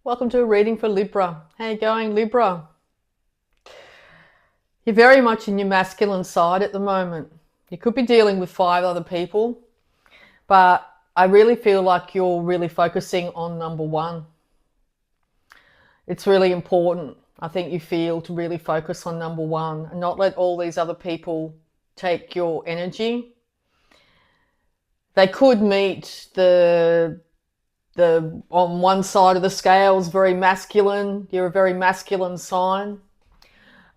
Welcome to a reading for Libra. How you going, Libra? You're very much in your masculine side at the moment. You could be dealing with 5 other people, but I really feel like you're really focusing on number 1. It's really important, I think you feel, to really focus on number 1 and not let all these other people take your energy. They could meet the on one side of the scale is very masculine. You're a very masculine sign.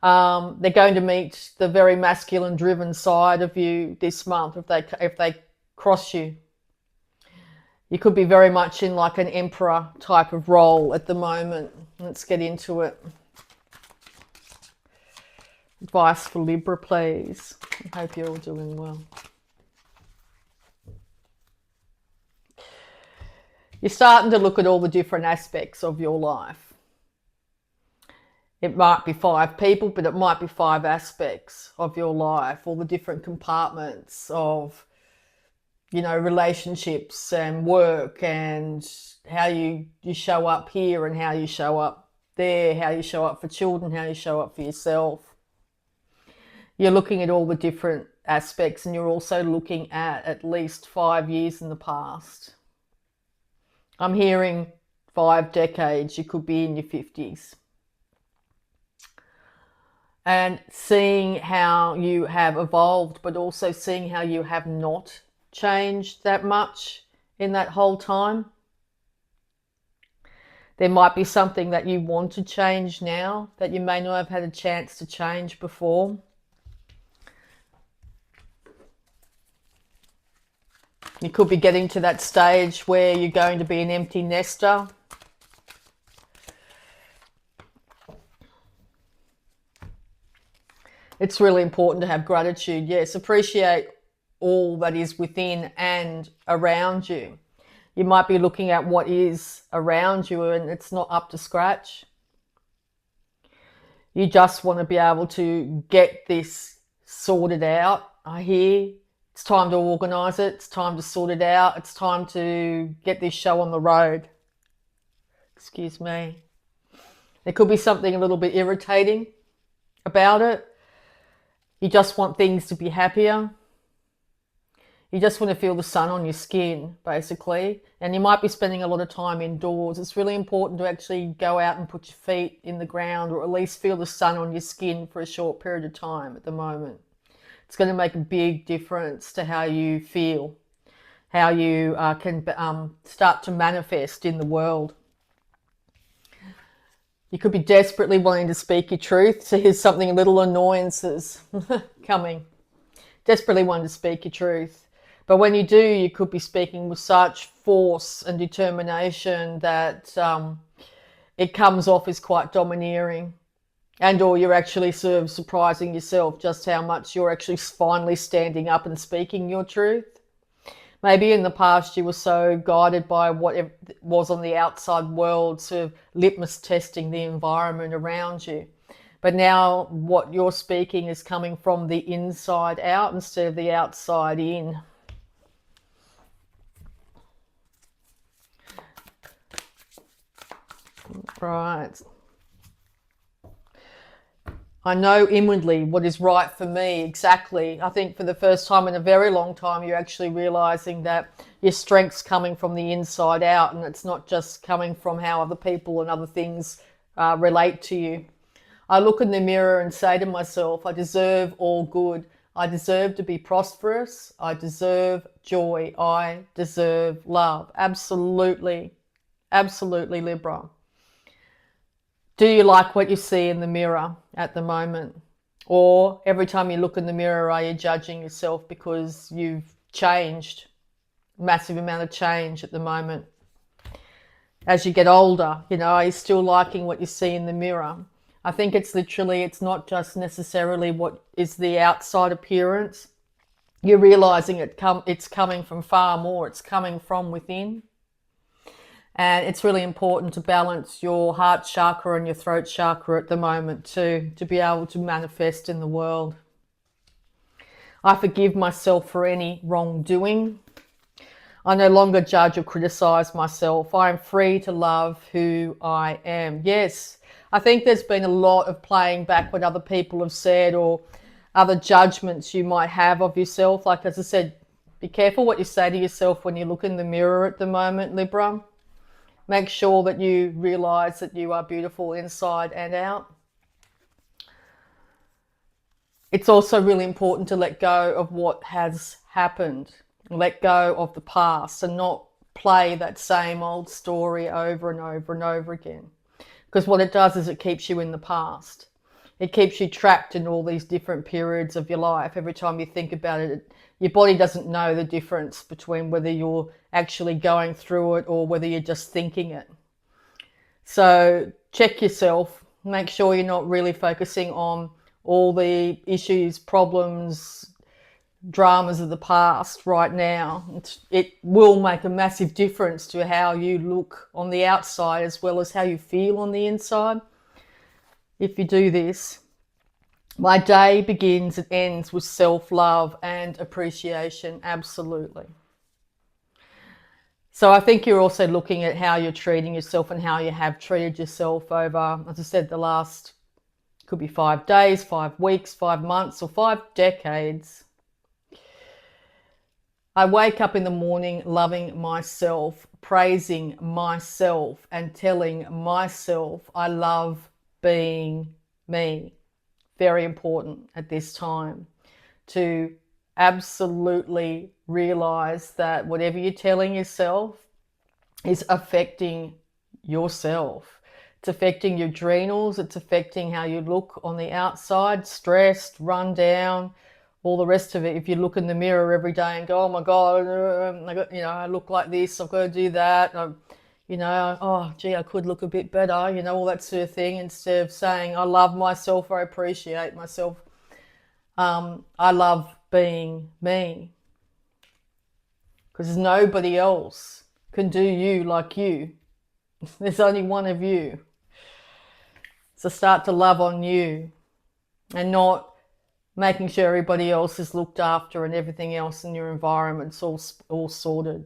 They're going to meet the very masculine driven side of you this month if they cross you. You could be very much in like an emperor type of role at the moment. Let's get into it. Advice for Libra, please. I hope you're all doing well. You're starting to look at all the different aspects of your life. It might be 5 people, but it might be 5 aspects of your life, all the different compartments of, relationships and work and how you show up here and how you show up there, how you show up for children, how you show up for yourself. You're looking at all the different aspects, and you're also looking at least 5 years in the past. I'm hearing 5 decades. You could be in your 50s. And seeing how you have evolved, but also seeing how you have not changed that much in that whole time. There might be something that you want to change now that you may not have had a chance to change before. You could be getting to that stage where you're going to be an empty nester. It's really important to have gratitude. Yes, appreciate all that is within and around you. You might be looking at what is around you and it's not up to scratch. You just want to be able to get this sorted out. I hear it's time to organise it. It's time to sort it out. It's time to get this show on the road. Excuse me. There could be something a little bit irritating about it. You just want things to be happier. You just want to feel the sun on your skin, basically. And you might be spending a lot of time indoors. It's really important to actually go out and put your feet in the ground, or at least feel the sun on your skin for a short period of time at the moment. It's going to make a big difference to how you feel, how you can start to manifest in the world. You could be desperately wanting to speak your truth. So here's something, a little annoyances coming. Desperately wanting to speak your truth. But when you do, you could be speaking with such force and determination that it comes off as quite domineering. And or you're actually sort of surprising yourself just how much you're actually finally standing up and speaking your truth. Maybe in the past you were so guided by what was on the outside world, sort of litmus testing the environment around you. But now what you're speaking is coming from the inside out instead of the outside in. Right. I know inwardly what is right for me, exactly. I think for the first time in a very long time, you're actually realizing that your strength's coming from the inside out, and it's not just coming from how other people and other things relate to you. I look in the mirror and say to myself, I deserve all good. I deserve to be prosperous. I deserve joy. I deserve love. Absolutely. Absolutely, Libra. Do you like what you see in the mirror at the moment? Or every time you look in the mirror, are you judging yourself because you've changed? Massive amount of change at the moment. As you get older, are you still liking what you see in the mirror? I think it's not just necessarily what is the outside appearance. You're realizing it's coming from far more. It's coming from within. And it's really important to balance your heart chakra and your throat chakra at the moment too, to be able to manifest in the world. I forgive myself for any wrongdoing. I no longer judge or criticize myself. I am free to love who I am. Yes, I think there's been a lot of playing back what other people have said or other judgments you might have of yourself. Like, as I said, be careful what you say to yourself when you look in the mirror at the moment, Libra. Make sure that you realize that you are beautiful inside and out. It's also really important to let go of what has happened. Let go of the past and not play that same old story over and over and over again. Because what it does is it keeps you in the past. It keeps you trapped in all these different periods of your life. Every time you think about it, your body doesn't know the difference between whether you're actually going through it or whether you're just thinking it. So check yourself. Make sure you're not really focusing on all the issues, problems, dramas of the past right now. It will make a massive difference to how you look on the outside as well as how you feel on the inside. If you do this, my day begins and ends with self-love and appreciation. Absolutely. So I think you're also looking at how you're treating yourself and how you have treated yourself over, as I said, the last, could be 5 days, 5 weeks, 5 months, or 5 decades. I wake up in the morning loving myself, praising myself, and telling myself I love being me. Very important at this time to absolutely realize that whatever you're telling yourself is affecting yourself. It's affecting your adrenals. It's affecting how you look on the outside, stressed, run down, all the rest of it. If you look in the mirror every day and go, oh my God, I look like this, I've got to do that. Oh, gee, I could look a bit better, all that sort of thing, instead of saying, I love myself, I appreciate myself. I love being me. Because nobody else can do you like you. There's only one of you. So start to love on you and not making sure everybody else is looked after and everything else in your environment's all sorted.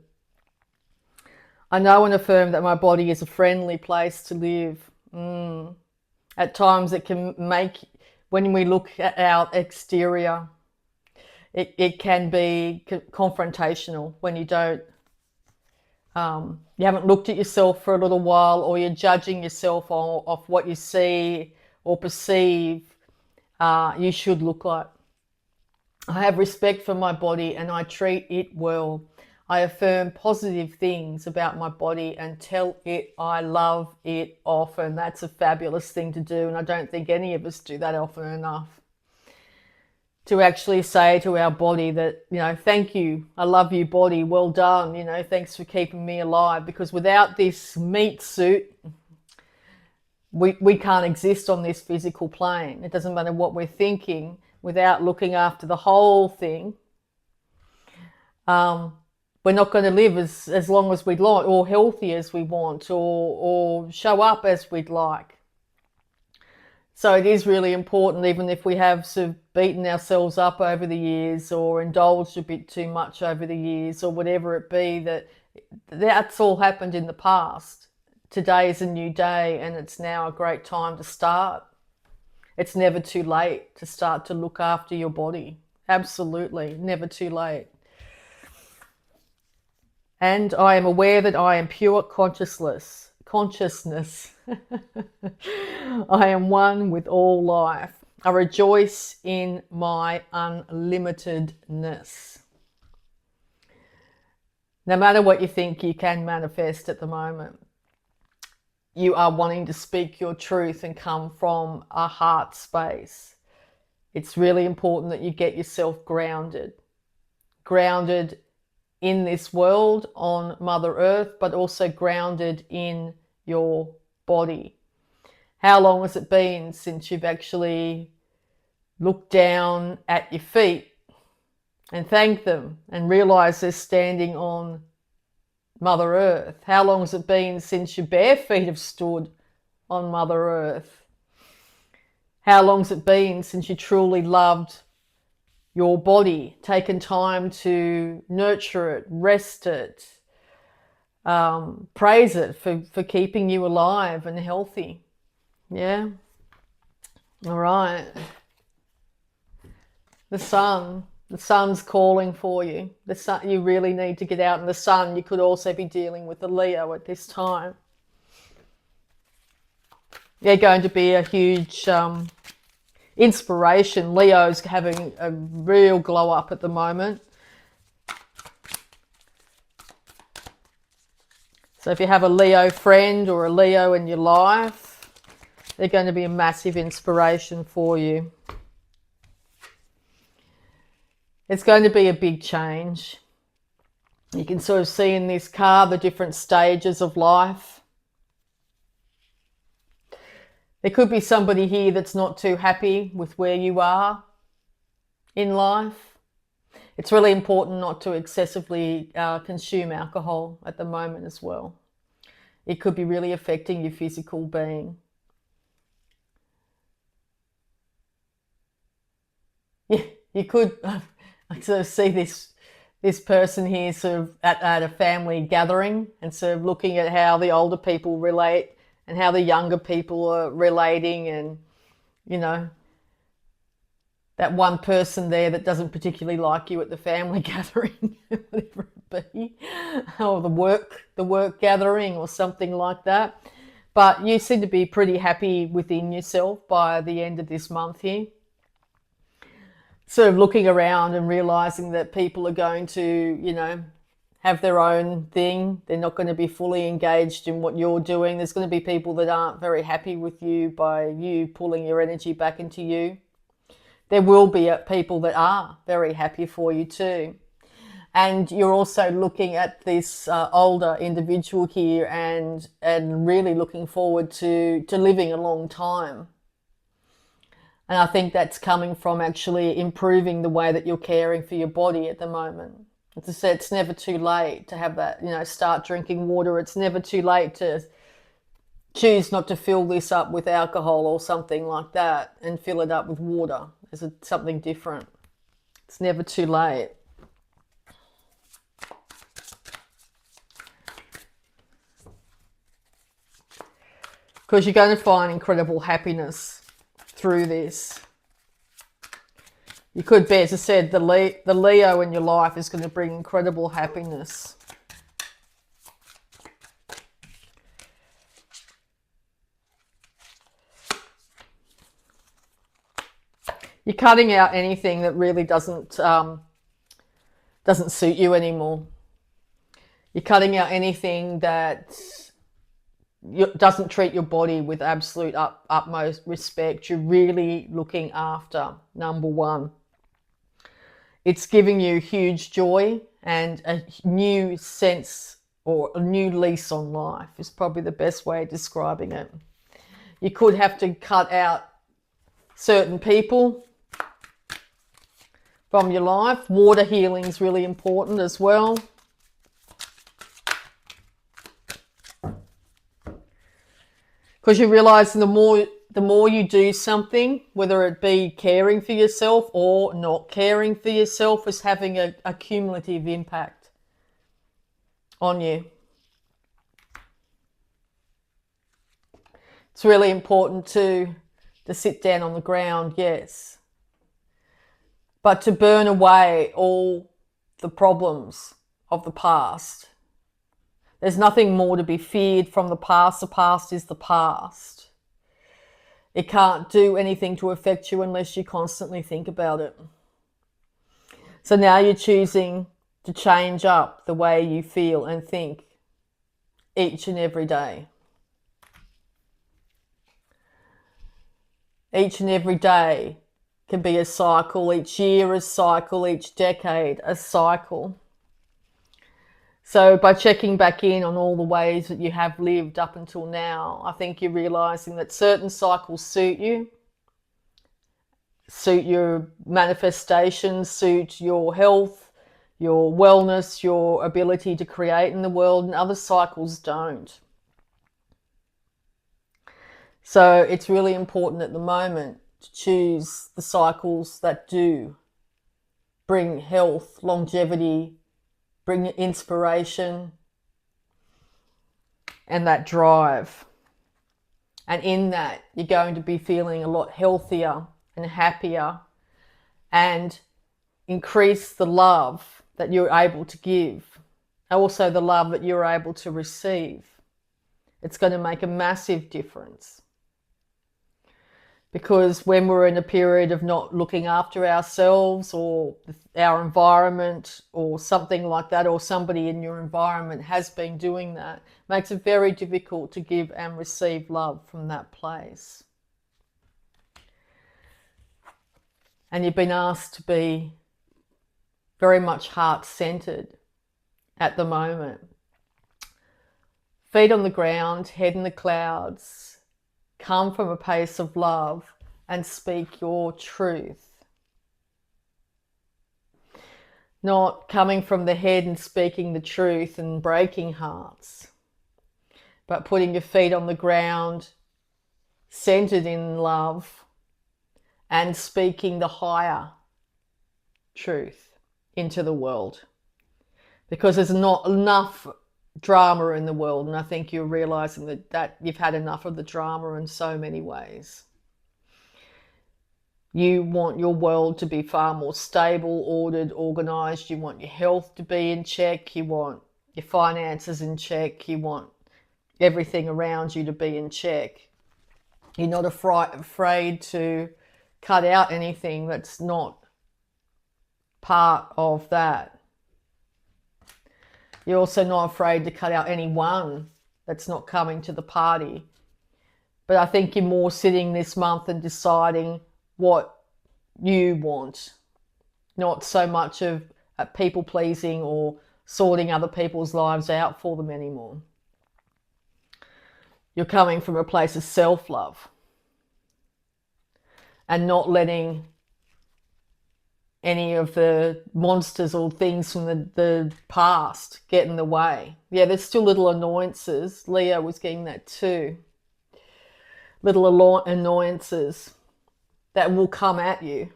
I know and affirm that my body is a friendly place to live. At times it can make, when we look at our exterior, it can be confrontational when you don't, you haven't looked at yourself for a little while, or you're judging yourself off what you see or perceive you should look like. I have respect for my body and I treat it well. I affirm positive things about my body and tell it I love it often. That's a fabulous thing to do, and I don't think any of us do that often enough. To actually say to our body that, thank you, I love you, body, well done, thanks for keeping me alive. Because without this meat suit, we can't exist on this physical plane. It doesn't matter what we're thinking, without looking after the whole thing. We're not going to live as long as we'd like, or healthy as we want, or show up as we'd like. So it is really important, even if we have sort of beaten ourselves up over the years or indulged a bit too much over the years or whatever it be, that's all happened in the past. Today is a new day and it's now a great time to start. It's never too late to start to look after your body. Absolutely, never too late. And I am aware that I am pure consciousness. I am one with all life. I rejoice in my unlimitedness. No matter what you think you can manifest at the moment, you are wanting to speak your truth and come from a heart space. It's really important that you get yourself grounded in this world on Mother Earth, but also grounded in your body. How long has it been since you've actually looked down at your feet and thanked them and realized they're standing on Mother Earth? How long has it been since your bare feet have stood on Mother Earth? How long has it been since you truly loved your body, taken time to nurture it, rest it, praise it for keeping you alive and healthy. Yeah. All right. The sun's calling for you. The sun, you really need to get out in the sun. You could also be dealing with the Leo at this time. They're going to be a huge inspiration. Leo's having a real glow up at the moment. So if you have a Leo friend or a Leo in your life, they're going to be a massive inspiration for you. It's going to be a big change. You can sort of see in this card the different stages of life. There could be somebody here that's not too happy with where you are in life. It's really important not to excessively consume alcohol at the moment as well. It could be really affecting your physical being. Yeah, you could I sort of see this person here sort of at a family gathering and sort of looking at how the older people relate and how the younger people are relating, and you know, that one person there that doesn't particularly like you at the family gathering, whatever it be, or the work gathering or something like that. But you seem to be pretty happy within yourself by the end of this month here. Sort of looking around and realizing that people are going to, you know, have their own thing. They're not going to be fully engaged in what you're doing. There's going to be people that aren't very happy with you by you pulling your energy back into you. There will be people that are very happy for you too. And you're also looking at this older individual here and really looking forward to living a long time. And I think that's coming from actually improving the way that you're caring for your body at the moment. As I said, it's never too late to have that, you know, start drinking water. It's never too late to choose not to fill this up with alcohol or something like that and fill it up with water. Is it something different? It's never too late. Because you're going to find incredible happiness through this. You could be, as I said, the Leo in your life is going to bring incredible happiness. You're cutting out anything that really doesn't suit you anymore. You're cutting out anything that doesn't treat your body with absolute utmost respect. You're really looking after number one. It's giving you huge joy and a new sense, or a new lease on life is probably the best way of describing it. You could have to cut out certain people from your life. Water healing is really important as well. Because you realize the more you do something, whether it be caring for yourself or not caring for yourself, is having a cumulative impact on you. It's really important to sit down on the ground, yes. But to burn away all the problems of the past. There's nothing more to be feared from the past. The past is the past. It can't do anything to affect you unless you constantly think about it. So now you're choosing to change up the way you feel and think each and every day. Each and every day can be a cycle, each year a cycle, each decade a cycle. So by checking back in on all the ways that you have lived up until now, I think you're realizing that certain cycles suit you, suit your manifestations, suit your health, your wellness, your ability to create in the world, and other cycles don't. So it's really important at the moment to choose the cycles that do bring health, longevity, bring inspiration and that drive. And in that, you're going to be feeling a lot healthier and happier, and increase the love that you're able to give, also the love that you're able to receive. It's going to make a massive difference. Because when we're in a period of not looking after ourselves or our environment or something like that, or somebody in your environment has been doing that, it makes it very difficult to give and receive love from that place. And you've been asked to be very much heart-centered at the moment. Feet on the ground, head in the clouds. Come from a place of love and speak your truth. Not coming from the head and speaking the truth and breaking hearts, but putting your feet on the ground, centered in love, and speaking the higher truth into the world. Because there's not enough drama in the world, and I think you're realizing that you've had enough of the drama in so many ways. You want your world to be far more stable, ordered, organized. You want your health to be in check. You want your finances in check. You want everything around you to be in check. You're not afraid to cut out anything that's not part of that. You're also not afraid to cut out anyone that's not coming to the party. But I think you're more sitting this month and deciding what you want, not so much of people pleasing or sorting other people's lives out for them anymore. You're coming from a place of self-love and not letting any of the monsters or things from the past get in the way. Yeah, there's still little annoyances. Leo was getting that too. Little annoyances that will come at you.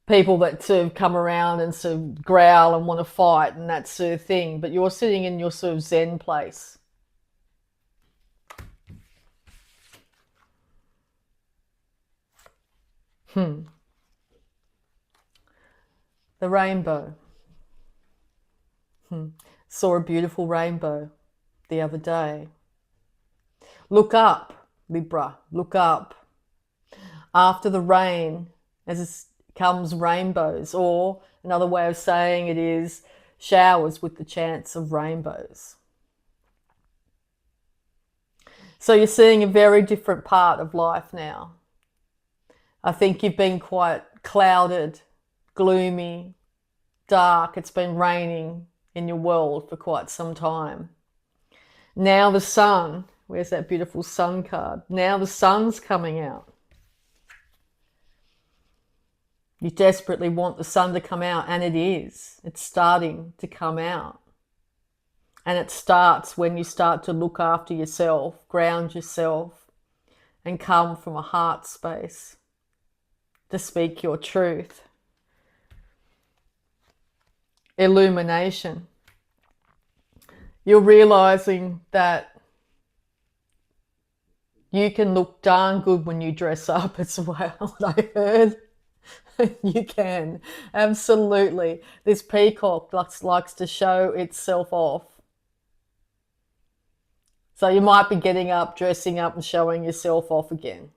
People that sort of come around and sort of growl and want to fight and that sort of thing. But you're sitting in your sort of Zen place. The rainbow. Saw a beautiful rainbow the other day. Look up, Libra, look up. After the rain, as comes rainbows, or another way of saying it is showers with the chance of rainbows. So you're seeing a very different part of life now. I think you've been quite clouded, gloomy, dark. It's been raining in your world for quite some time. Now the sun, where's that beautiful sun card? Now the sun's coming out. You desperately want the sun to come out, and it is. It's starting to come out. And it starts when you start to look after yourself, ground yourself, and come from a heart space to speak your truth. Illumination. You're realizing that you can look darn good when you dress up as well. I heard. You can, absolutely. This peacock likes to show itself off. So you might be getting up, dressing up and showing yourself off again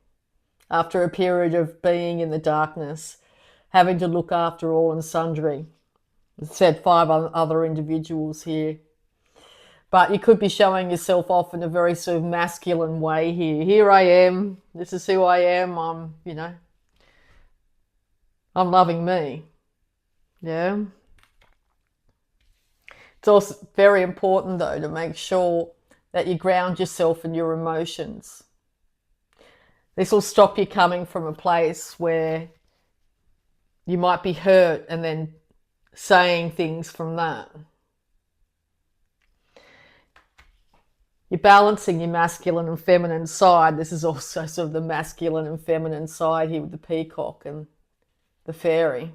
after a period of being in the darkness, having to look after all and sundry. I said 5 other individuals here. But you could be showing yourself off in a very sort of masculine way here. Here I am. This is who I am. I'm loving me. Yeah. It's also very important, though, to make sure that you ground yourself in your emotions. This will stop you coming from a place where you might be hurt and then saying things from that. You're balancing your masculine and feminine side. This is also sort of the masculine and feminine side here with the peacock and the fairy.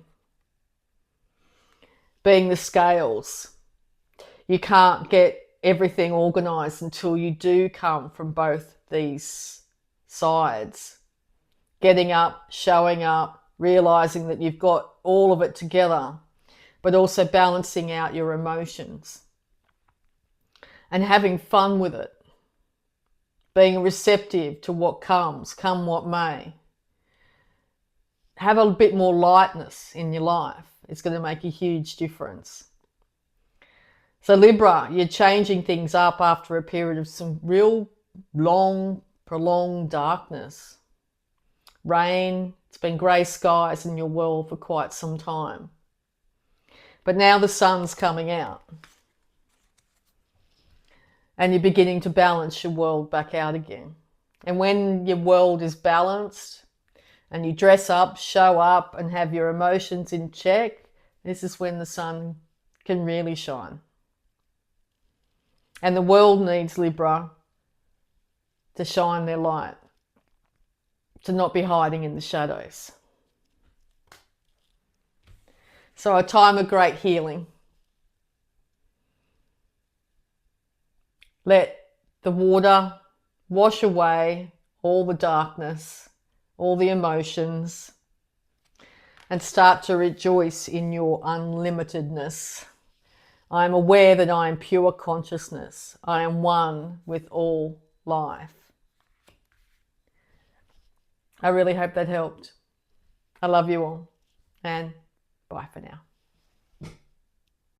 being the scales. You can't get everything organized until you do come from both these sides. Getting up, showing up, realizing that you've got all of it together, but also balancing out your emotions and having fun with it. Being receptive to what comes, come what may. Have a bit more lightness in your life. It's going to make a huge difference. So Libra, you're changing things up after a period of some real long, prolonged darkness. Rain, it's been grey skies in your world for quite some time. But now the sun's coming out. And you're beginning to balance your world back out again. And when your world is balanced and you dress up, show up and have your emotions in check, this is when the sun can really shine. And the world needs Libra to shine their light, to not be hiding in the shadows. So a time of great healing. Let the water wash away all the darkness, all the emotions, and start to rejoice in your unlimitedness. I am aware that I am pure consciousness. I am one with all life. I really hope that helped. I love you all, and bye for now.